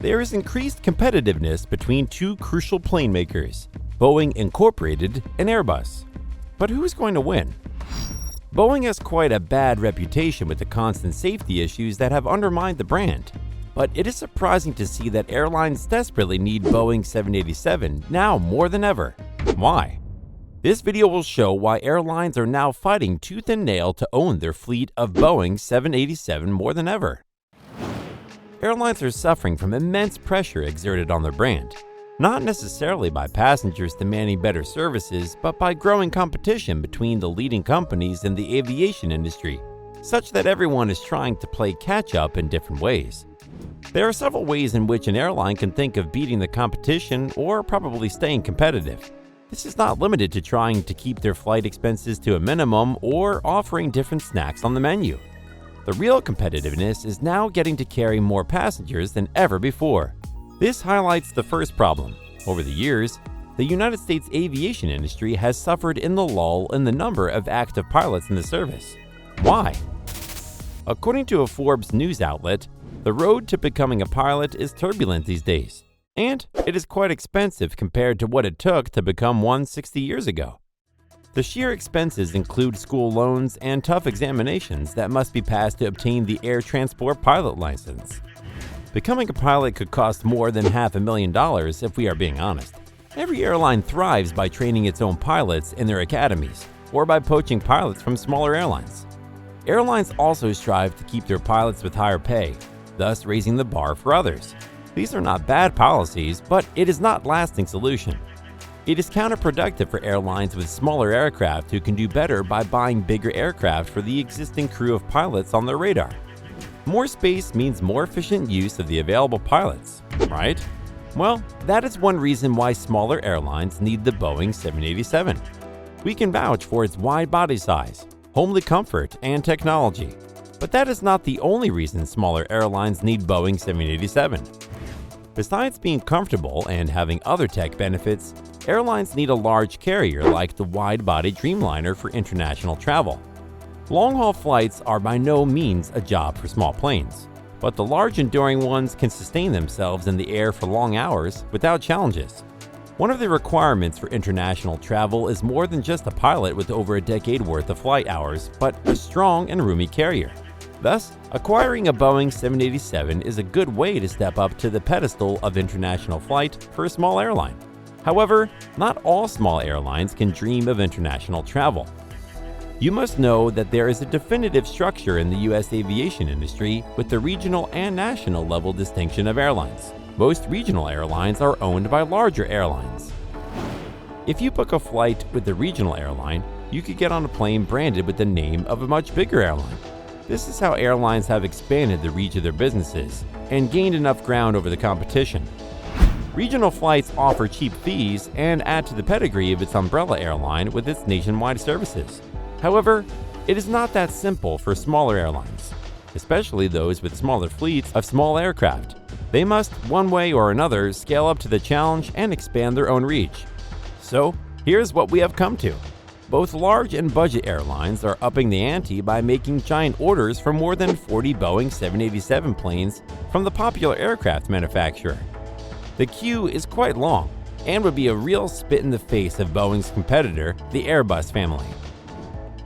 There is increased competitiveness between two crucial plane makers, Boeing Inc and Airbus. But who's going to win? Boeing has quite a bad reputation with the constant safety issues that have undermined the brand. But it is surprising to see that airlines desperately need Boeing 787 now more than ever. Why? This video will show why airlines are now fighting tooth and nail to own their fleet of Boeing 787 more than ever. Airlines are suffering from immense pressure exerted on their brand, not necessarily by passengers demanding better services, but by growing competition between the leading companies in the aviation industry, such that everyone is trying to play catch-up in different ways. There are several ways in which an airline can think of beating the competition or probably staying competitive. This is not limited to trying to keep their flight expenses to a minimum or offering different snacks on the menu. The real competitiveness is now getting to carry more passengers than ever before. This highlights the first problem. Over the years, the United States aviation industry has suffered in the lull in the number of active pilots in the service. Why? According to a Forbes news outlet, the road to becoming a pilot is turbulent these days, and it is quite expensive compared to what it took to become one 60 years ago. The sheer expenses include school loans and tough examinations that must be passed to obtain the air transport pilot license. Becoming a pilot could cost more than $500,000 if we are being honest. Every airline thrives by training its own pilots in their academies or by poaching pilots from smaller airlines. Airlines also strive to keep their pilots with higher pay, thus raising the bar for others. These are not bad policies, but it is not a lasting solution. It is counterproductive for airlines with smaller aircraft who can do better by buying bigger aircraft for the existing crew of pilots on their radar. More space means more efficient use of the available pilots, right? Well, that is one reason why smaller airlines need the Boeing 787. We can vouch for its wide body size, homely comfort, and technology. But that is not the only reason smaller airlines need Boeing 787. Besides being comfortable and having other tech benefits, airlines need a large carrier like the wide-body Dreamliner for international travel. Long-haul flights are by no means a job for small planes, but the large enduring ones can sustain themselves in the air for long hours without challenges. One of the requirements for international travel is more than just a pilot with over a decade worth of flight hours, but a strong and roomy carrier. Thus, acquiring a Boeing 787 is a good way to step up to the pedestal of international flight for a small airline. However, not all small airlines can dream of international travel. You must know that there is a definitive structure in the U.S. aviation industry with the regional and national level distinction of airlines. Most regional airlines are owned by larger airlines. If you book a flight with the regional airline, you could get on a plane branded with the name of a much bigger airline. This is how airlines have expanded the reach of their businesses and gained enough ground over the competition. Regional flights offer cheap fees and add to the pedigree of its umbrella airline with its nationwide services. However, it is not that simple for smaller airlines, especially those with smaller fleets of small aircraft. They must, one way or another, scale up to the challenge and expand their own reach. So, here's what we have come to. Both large and budget airlines are upping the ante by making giant orders for more than 40 Boeing 787 planes from the popular aircraft manufacturer. The queue is quite long and would be a real spit in the face of Boeing's competitor, the Airbus family.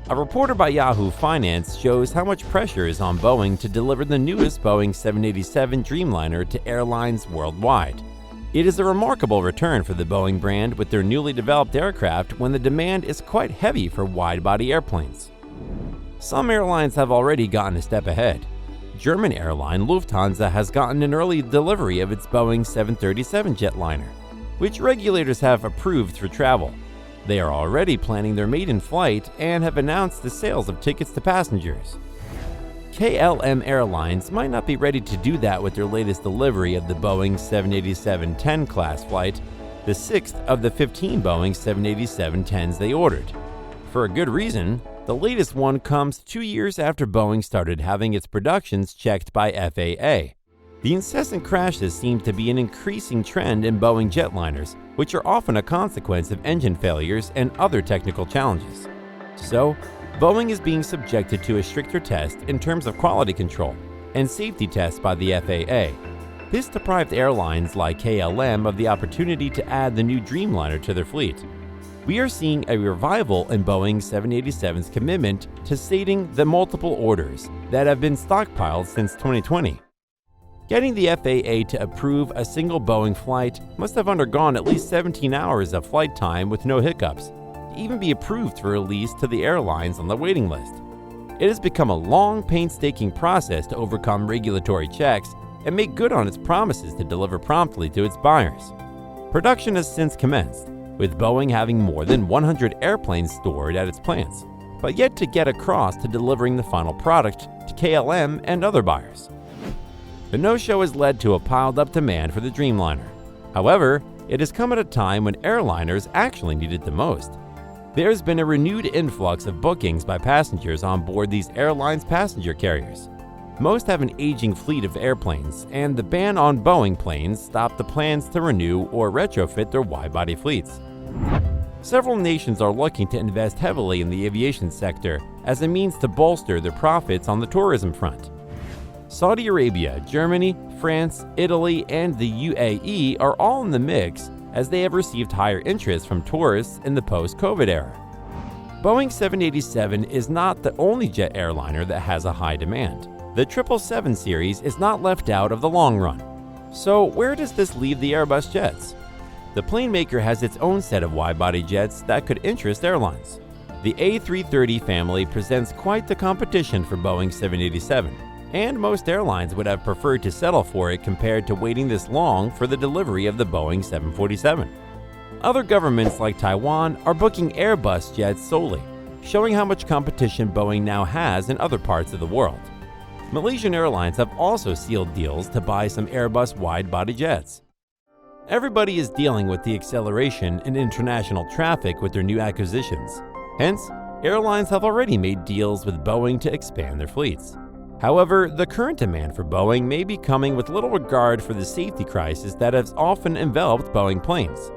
A reporter by Yahoo Finance shows how much pressure is on Boeing to deliver the newest Boeing 787 Dreamliner to airlines worldwide. It is a remarkable return for the Boeing brand with their newly developed aircraft when the demand is quite heavy for wide-body airplanes. Some airlines have already gotten a step ahead. German airline Lufthansa has gotten an early delivery of its Boeing 737 jetliner, which regulators have approved for travel. They are already planning their maiden flight and have announced the sales of tickets to passengers. KLM Airlines might not be ready to do that with their latest delivery of the Boeing 787-10 class flight, the sixth of the 15 Boeing 787-10s they ordered. For a good reason, the latest one comes 2 years after Boeing started having its productions checked by FAA. The incessant crashes seem to be an increasing trend in Boeing jetliners, which are often a consequence of engine failures and other technical challenges. So, Boeing is being subjected to a stricter test in terms of quality control and safety tests by the FAA. This deprived airlines like KLM of the opportunity to add the new Dreamliner to their fleet. We are seeing a revival in Boeing 787's commitment to sating the multiple orders that have been stockpiled since 2020. Getting the FAA to approve a single Boeing flight must have undergone at least 17 hours of flight time with no hiccups to even be approved for release to the airlines on the waiting list. It has become a long, painstaking process to overcome regulatory checks and make good on its promises to deliver promptly to its buyers. Production has since commenced, with Boeing having more than 100 airplanes stored at its plants, but yet to get across to delivering the final product to KLM and other buyers. The no-show has led to a piled-up demand for the Dreamliner. However, it has come at a time when airliners actually need it the most. There has been a renewed influx of bookings by passengers on board these airlines' passenger carriers. Most have an aging fleet of airplanes, and the ban on Boeing planes stopped the plans to renew or retrofit their wide-body fleets. Several nations are looking to invest heavily in the aviation sector as a means to bolster their profits on the tourism front. Saudi Arabia, Germany, France, Italy, and the UAE are all in the mix as they have received higher interest from tourists in the post-COVID era. Boeing 787 is not the only jet airliner that has a high demand. The 777 series is not left out of the long run. So where does this leave the Airbus jets? The plane maker has its own set of wide-body jets that could interest airlines. The A330 family presents quite the competition for Boeing 787, and most airlines would have preferred to settle for it compared to waiting this long for the delivery of the Boeing 747. Other governments like Taiwan are booking Airbus jets solely, showing how much competition Boeing now has in other parts of the world. Malaysian Airlines have also sealed deals to buy some Airbus wide-body jets. Everybody is dealing with the acceleration in international traffic with their new acquisitions. Hence, airlines have already made deals with Boeing to expand their fleets. However, the current demand for Boeing may be coming with little regard for the safety crisis that has often enveloped Boeing planes.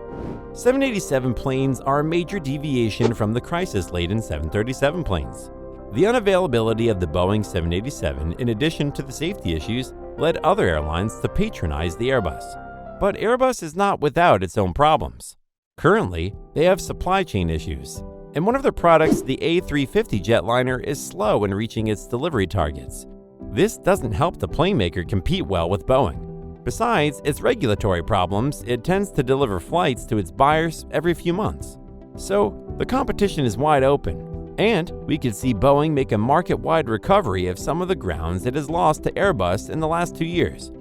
787 planes are a major deviation from the crisis-laden 737 planes. The unavailability of the Boeing 787, in addition to the safety issues, led other airlines to patronize the Airbus. But Airbus is not without its own problems. Currently, they have supply chain issues, and one of their products, the A350 jetliner, is slow in reaching its delivery targets. This doesn't help the plane maker compete well with Boeing. Besides its regulatory problems, it tends to deliver flights to its buyers every few months. So, the competition is wide open. And we could see Boeing make a market-wide recovery of some of the grounds it has lost to Airbus in the last 2 years.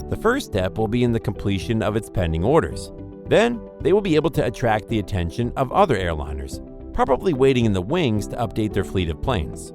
The first step will be in the completion of its pending orders. Then, they will be able to attract the attention of other airliners, probably waiting in the wings to update their fleet of planes.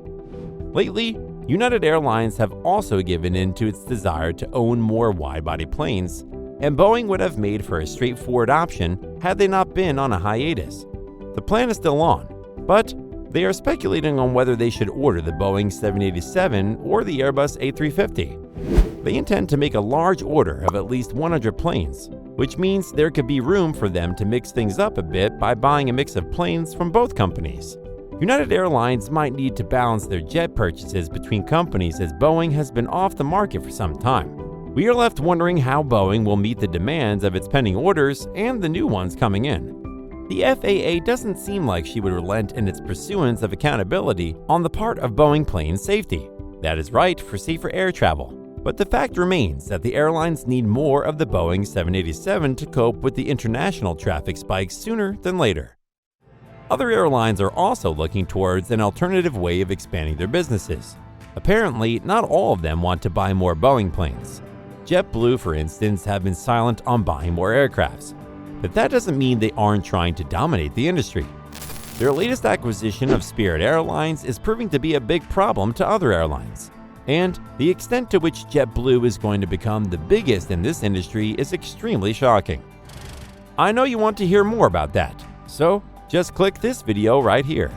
Lately, United Airlines have also given in to its desire to own more wide-body planes, and Boeing would have made for a straightforward option had they not been on a hiatus. The plan is still on, but they are speculating on whether they should order the Boeing 787 or the Airbus A350. They intend to make a large order of at least 100 planes, which means there could be room for them to mix things up a bit by buying a mix of planes from both companies. United Airlines might need to balance their jet purchases between companies as Boeing has been off the market for some time. We are left wondering how Boeing will meet the demands of its pending orders and the new ones coming in. The FAA doesn't seem like she would relent in its pursuance of accountability on the part of Boeing plane safety. That is right for safer air travel. But the fact remains that the airlines need more of the Boeing 787 to cope with the international traffic spikes sooner than later. Other airlines are also looking towards an alternative way of expanding their businesses. Apparently, not all of them want to buy more Boeing planes. JetBlue, for instance, have been silent on buying more aircrafts. But that doesn't mean they aren't trying to dominate the industry. Their latest acquisition of Spirit Airlines is proving to be a big problem to other airlines. And the extent to which JetBlue is going to become the biggest in this industry is extremely shocking. I know you want to hear more about that, so just click this video right here.